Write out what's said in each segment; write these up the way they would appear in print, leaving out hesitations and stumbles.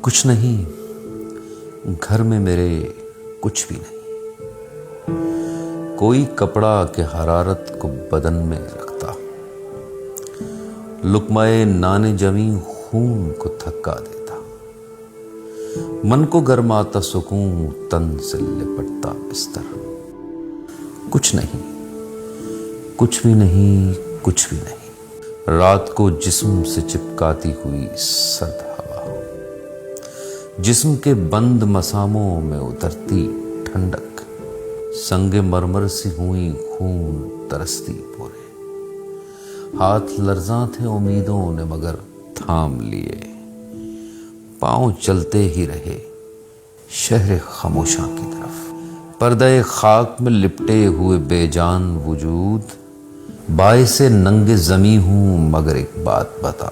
کچھ نہیں گھر میں میرے، کچھ بھی نہیں، کوئی کپڑا کہ حرارت کو بدن میں رکھتا، لقمۂ نان جمی خون کو تھکا دیتا، من کو گرماتا سکون تن سے لپٹتا بستر۔ کچھ نہیں، کچھ بھی نہیں، کچھ بھی نہیں، رات کو جسم سے چپکاتی ہوئی سرد ہوا، جسم کے بند مساموں میں اترتی ٹھنڈک، سنگ مرمر سی ہوئی خون ترستی پورے، ہاتھ لرزاں تھے امیدوں نے مگر تھام لیے، پاؤں چلتے ہی رہے شہر خاموشاں کی طرف، پردہ خاک میں لپٹے ہوئے بے جان وجود، باعث ننگ زمیں ہوں مگر ایک بات بتا،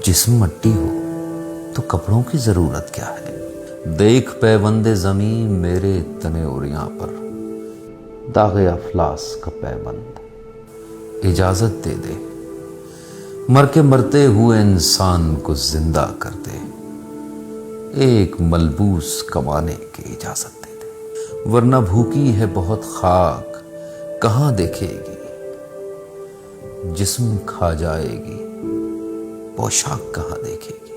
جسم مٹی ہو تو کپڑوں کی ضرورت کیا ہے؟ دیکھ پیوند زمیں میرے تنے اوریاں پر، داغ افلاس کا پیبند، اجازت دے دے مر کے مرتے ہوئے انسان کو زندہ کر دے، ایک ملبوس کمانے کی اجازت دے دے، ورنہ بھوکی ہے بہت خاک کہاں دیکھے گی، جسم کھا جائے گی پوشاک کہاں دیکھے گی۔